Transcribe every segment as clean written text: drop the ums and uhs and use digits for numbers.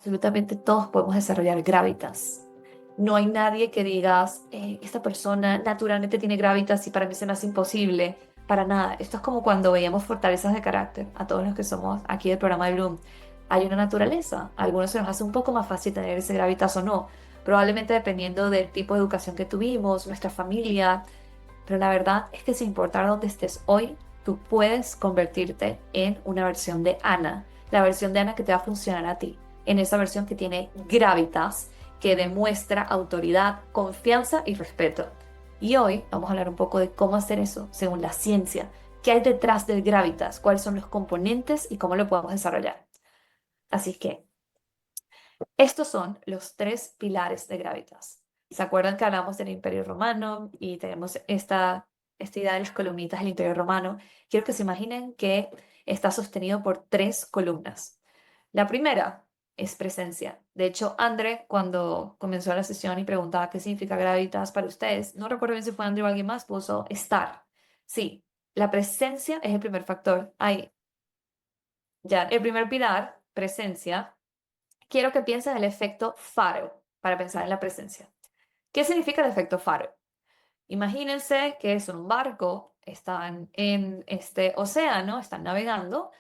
Absolutamente todos podemos desarrollar gravitas. No hay nadie que digas, esta persona naturalmente tiene gravitas y para mí se me hace imposible. Para nada. Esto es como cuando veíamos fortalezas de carácter a todos los que somos aquí del programa de Bloom. Hay una naturaleza. A algunos se nos hace un poco más fácil tener ese gravitas o no. Probablemente dependiendo del tipo de educación que tuvimos, nuestra familia. Pero la verdad es que sin importar dónde estés hoy, tú puedes convertirte en una versión de Ana. La versión de Ana que te va a funcionar a ti en esa versión que tiene gravitas, que demuestra autoridad, confianza y respeto. Y hoy vamos a hablar un poco de cómo hacer eso según la ciencia, qué hay detrás del gravitas, cuáles son los componentes y cómo lo podemos desarrollar. Así que estos son los tres pilares de gravitas. ¿Se acuerdan que hablamos del Imperio Romano y tenemos esta idea de las columnitas del Imperio Romano? Quiero que se imaginen que está sostenido por tres columnas. La primera es presencia. De hecho, André, cuando comenzó la sesión y preguntaba qué significa gravitas para ustedes, no recuerdo bien si fue André o alguien más, puso estar. Sí, la presencia es el primer factor. Ahí, ya, el primer pilar, presencia. Quiero que pienses en el efecto faro para pensar en la presencia. ¿Qué significa el efecto faro? Imagínense que es un barco, están en este océano, están navegando.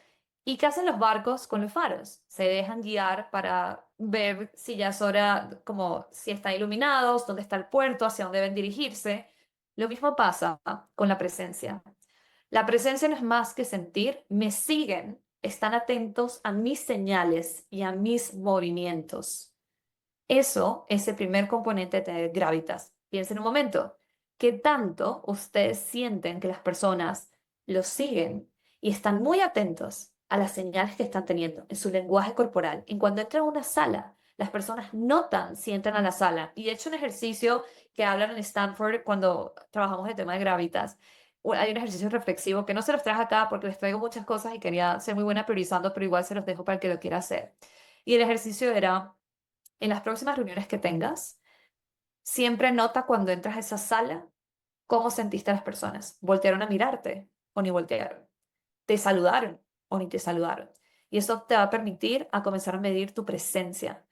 ¿Y qué hacen los barcos con los faros? Se dejan guiar para ver si ya es hora, como si están iluminados, dónde está el puerto, hacia dónde deben dirigirse. Lo mismo pasa con la presencia. La presencia no es más que sentir, me siguen, están atentos a mis señales y a mis movimientos. Eso es el primer componente de tener gravitas. Piensen un momento, ¿qué tanto ustedes sienten que las personas los siguen y están muy atentos a las señales que están teniendo en su lenguaje corporal? En cuando entran a una sala, las personas notan si entran a la sala. Y de hecho, un ejercicio que hablan en Stanford cuando trabajamos el tema de gravitas, hay un ejercicio reflexivo que no se los traje acá porque les traigo muchas cosas y quería ser muy buena priorizando, pero igual se los dejo para el que lo quiera hacer. Y el ejercicio era en las próximas reuniones que tengas, siempre nota cuando entras a esa sala cómo sentiste a las personas. ¿Voltearon a mirarte o ni voltearon? ¿Te saludaron o ni te saludaron? Y eso te va a permitir a comenzar a medir tu presencia.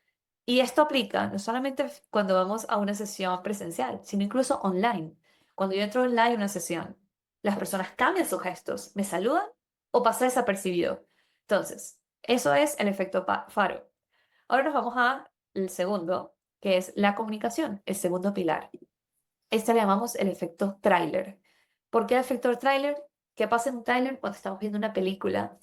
Y esto aplica no solamente cuando vamos a una sesión presencial, sino incluso online. Cuando yo entro online a una sesión, las personas cambian sus gestos, me saludan o pasa desapercibido. Entonces, eso es el efecto faro. Ahora nos vamos a el segundo, que es la comunicación, el segundo pilar. Este le llamamos el efecto tráiler. ¿Por qué efecto tráiler? ¿Qué pasa en un tráiler cuando estamos viendo una película?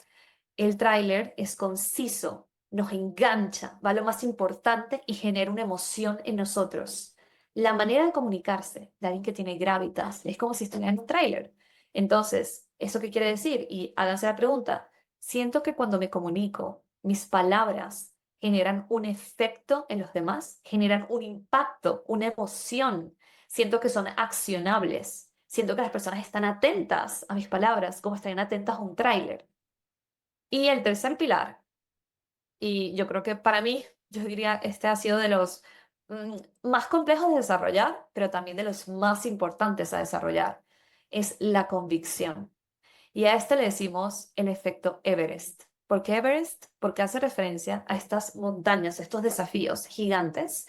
El tráiler es conciso, nos engancha, va a lo más importante y genera una emoción en nosotros. La manera de comunicarse de alguien que tiene gravitas es como si estuviera en un tráiler. Entonces, ¿eso qué quiere decir? Y háganse la pregunta. Siento que cuando me comunico, mis palabras generan un efecto en los demás, generan un impacto, una emoción. Siento que son accionables. Siento que las personas están atentas a mis palabras, como estarían atentas a un tráiler. Y el tercer pilar, y yo creo que para mí, yo diría, este ha sido de los más complejos de desarrollar, pero también de los más importantes a desarrollar, es la convicción. Y a este le decimos el efecto Everest. ¿Por qué Everest? Porque hace referencia a estas montañas, estos desafíos gigantes,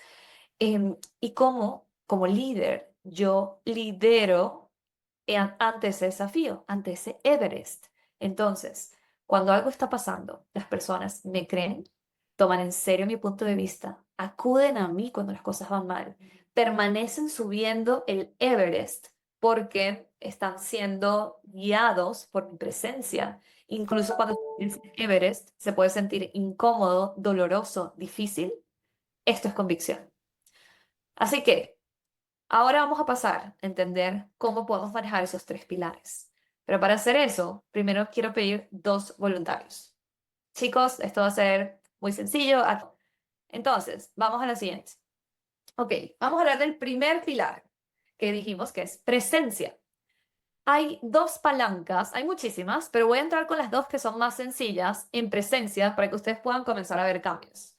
y cómo, como líder, yo lidero ante ese desafío, ante ese Everest. Entonces, cuando algo está pasando, las personas me creen, toman en serio mi punto de vista, acuden a mí cuando las cosas van mal, permanecen subiendo el Everest porque están siendo guiados por mi presencia. Incluso cuando el Everest se puede sentir incómodo, doloroso, difícil, esto es convicción. Así que ahora vamos a pasar a entender cómo podemos manejar esos tres pilares. Pero para hacer eso, primero quiero pedir dos voluntarios. Chicos, esto va a ser muy sencillo. Entonces, vamos a la siguiente. Ok, vamos a hablar del primer pilar que dijimos que es presencia. Hay dos palancas, hay muchísimas, pero voy a entrar con las dos que son más sencillas en presencia para que ustedes puedan comenzar a ver cambios.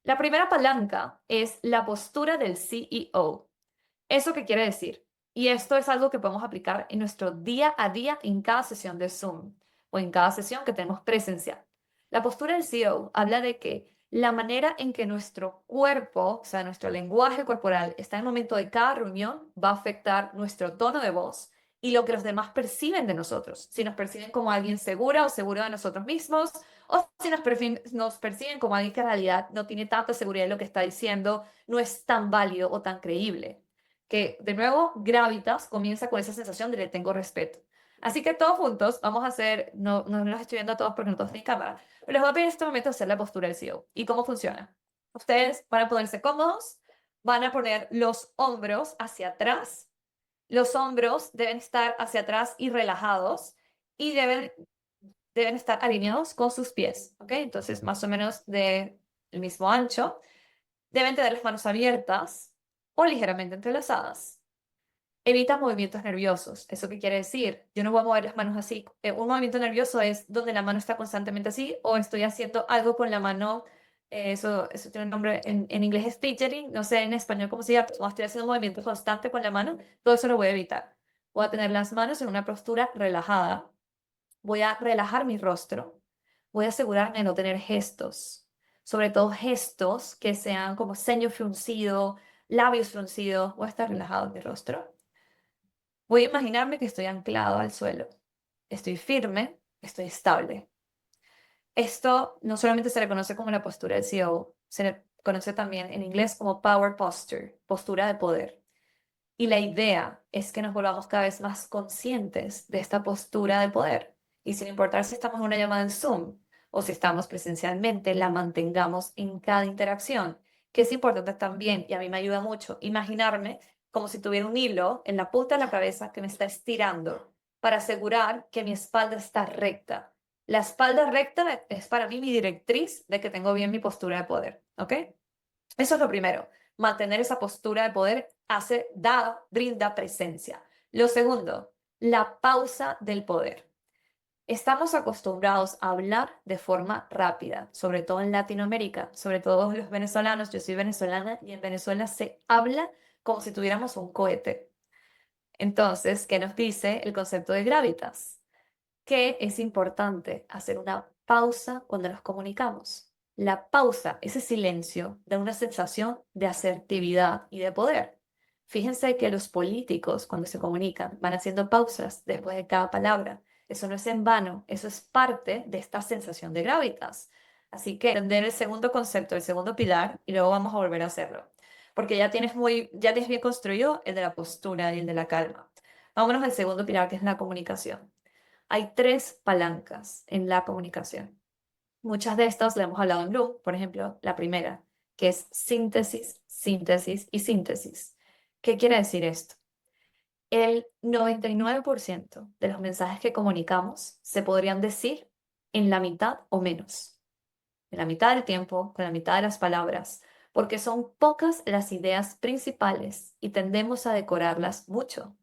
La primera palanca es la postura del CEO. ¿Eso qué quiere decir? Y esto es algo que podemos aplicar en nuestro día a día en cada sesión de Zoom o en cada sesión que tenemos presencial. La postura del CEO habla de que La manera en que nuestro cuerpo, o sea, nuestro lenguaje corporal está en el momento de cada reunión va a afectar nuestro tono de voz y lo que los demás perciben de nosotros. Si nos perciben como alguien segura o seguro de nosotros mismos, o si nos perciben como alguien que en realidad no tiene tanta seguridad en lo que está diciendo, no es tan válido o tan creíble. Que de nuevo, Gravitas comienza con esa sensación de le tengo respeto. Así que todos juntos vamos a hacer, no los estoy viendo a todos porque no todos tienen cámara, pero les voy a pedir en este momento hacer la postura del CEO. ¿Y cómo funciona? Ustedes van a ponerse cómodos, van a poner los hombros hacia atrás. Los hombros deben estar hacia atrás y relajados y deben estar alineados con sus pies, ¿ok? Entonces, más o menos del mismo ancho. Deben tener las manos abiertas o ligeramente entrelazadas. Evita movimientos nerviosos. ¿Eso qué quiere decir? Yo no voy a mover las manos así. Un movimiento nervioso es donde la mano está constantemente así o estoy haciendo algo con la mano. Eso tiene un nombre en inglés es fidgeting, no sé en español cómo se llama, pero cuando estoy haciendo un movimiento constante con la mano, todo eso lo voy a evitar. Voy a tener las manos en una postura relajada. Voy a relajar mi rostro. Voy a asegurarme de no tener gestos, sobre todo gestos que sean como ceño fruncido, labios fruncidos. Voy a estar relajado en mi rostro. Voy a imaginarme que estoy anclado al suelo. Estoy firme, estoy estable. Esto no solamente se reconoce como la postura del CEO, se le conoce también en inglés como power posture, postura de poder. Y la idea es que nos volvamos cada vez más conscientes de esta postura de poder. Y sin importar si estamos en una llamada en Zoom o si estamos presencialmente, la mantengamos en cada interacción, que es importante también, y a mí me ayuda mucho, imaginarme como si tuviera un hilo en la punta de la cabeza que me está estirando para asegurar que mi espalda está recta. La espalda recta es para mí mi directriz de que tengo bien mi postura de poder, ¿ok? Eso es lo primero. Mantener esa postura de poder brinda presencia. Lo segundo, la pausa del poder. Estamos acostumbrados a hablar de forma rápida, sobre todo en Latinoamérica, sobre todo los venezolanos. Yo soy venezolana y en Venezuela se habla como si tuviéramos un cohete. Entonces, ¿qué nos dice el concepto de gravitas? Que es importante hacer una pausa cuando nos comunicamos. La pausa, ese silencio, da una sensación de asertividad y de poder. Fíjense que los políticos, cuando se comunican, van haciendo pausas después de cada palabra. Eso no es en vano, eso es parte de esta sensación de gravitas. Así que entender el segundo concepto, el segundo pilar, y luego vamos a volver a hacerlo. Porque ya tienes bien construido el de la postura y el de la calma. Vámonos al segundo pilar, que es la comunicación. Hay tres palancas en la comunicación. Muchas de estas le hemos hablado en Bloom, por ejemplo, la primera, que es síntesis, síntesis y síntesis. ¿Qué quiere decir esto? El 99% de los mensajes que comunicamos se podrían decir en la mitad o menos, en la mitad del tiempo, con la mitad de las palabras, porque son pocas las ideas principales y tendemos a decorarlas mucho.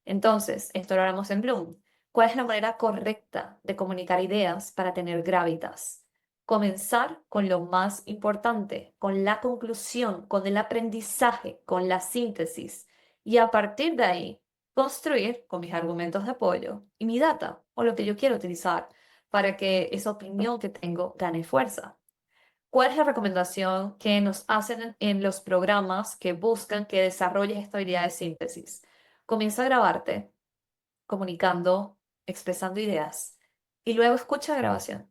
Entonces, esto lo haremos en Bloom. ¿Cuál es la manera correcta de comunicar ideas para tener gravitas? Comenzar con lo más importante, con la conclusión, con el aprendizaje, con la síntesis. Y a partir de ahí, construir con mis argumentos de apoyo y mi data o lo que yo quiero utilizar para que esa opinión que tengo gane fuerza. ¿Cuál es la recomendación que nos hacen en los programas que buscan que desarrolles esta habilidad de síntesis? Comienza a grabarte comunicando, expresando ideas y luego escucha la grabación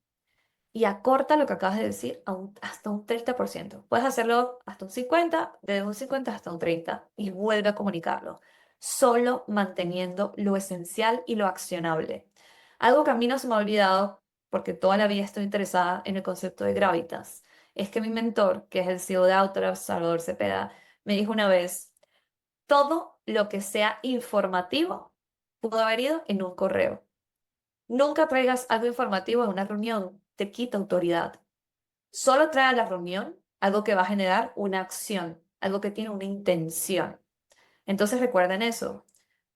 y acorta lo que acabas de decir hasta un 30%. Puedes hacerlo hasta un 50%, desde un 50 hasta un 30% y vuelve a comunicarlo, solo manteniendo lo esencial y lo accionable. Algo que a mí no se me ha olvidado, porque toda la vida estoy interesada en el concepto de gravitas, es que mi mentor, que es el CEO de Autolab, Salvador Cepeda, me dijo una vez, todo lo que sea informativo pudo haber ido en un correo. Nunca traigas algo informativo a una reunión, te quita autoridad. Solo trae a la reunión algo que va a generar una acción, algo que tiene una intención. Entonces recuerden eso.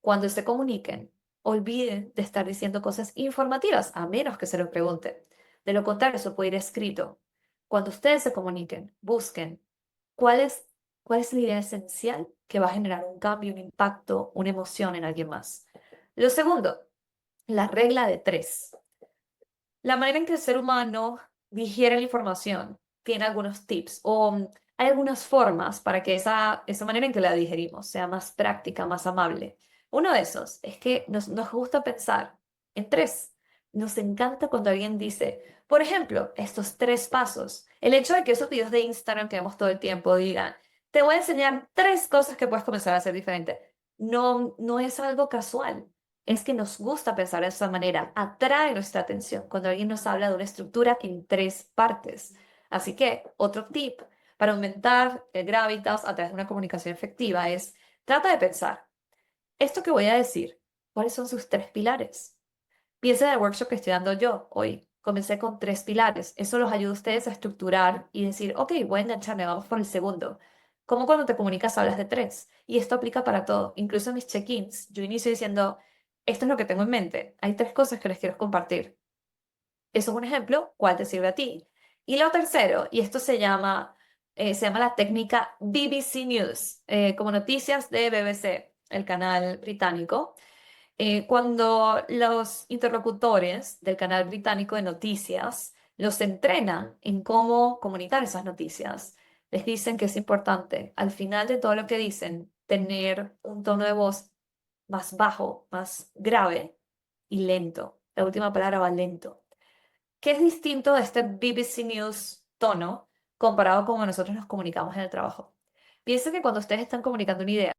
Cuando se comuniquen, olviden de estar diciendo cosas informativas, a menos que se lo pregunten. De lo contrario, eso puede ir escrito. Cuando ustedes se comuniquen, busquen cuál es, cuál es la idea esencial que va a generar un cambio, un impacto, una emoción en alguien más. Lo segundo, la regla de tres. La manera en que el ser humano digiere la información tiene algunos tips o hay algunas formas para que esa manera en que la digerimos sea más práctica, más amable. Uno de esos es que nos gusta pensar en tres. Nos encanta cuando alguien dice, por ejemplo, estos tres pasos. El hecho de que esos videos de Instagram que vemos todo el tiempo digan, te voy a enseñar tres cosas que puedes comenzar a hacer diferente. No, no es algo casual. Es que nos gusta pensar de esa manera, atrae nuestra atención cuando alguien nos habla de una estructura en tres partes. Así que otro tip para aumentar el gravitas a través de una comunicación efectiva es, trata de pensar, esto que voy a decir, ¿cuáles son sus tres pilares? Piensa en el workshop que estoy dando yo hoy. Comencé con tres pilares. Eso los ayuda a ustedes a estructurar y decir, ok, voy a engancharme, vamos por el segundo. Como cuando te comunicas hablas de tres. Y esto aplica para todo. Incluso en mis check-ins, yo inicio diciendo, esto es lo que tengo en mente. Hay tres cosas que les quiero compartir. Eso es un ejemplo, ¿cuál te sirve a ti? Y lo tercero, y esto se llama la técnica BBC News, como noticias de BBC, el canal británico. Cuando los interlocutores del canal británico de noticias los entrenan en cómo comunicar esas noticias, les dicen que es importante, al final de todo lo que dicen, tener un tono de voz más bajo, más grave y lento. La última palabra va lento. ¿Qué es distinto de este BBC News tono comparado con cómo nosotros nos comunicamos en el trabajo? Piensa que cuando ustedes están comunicando una idea,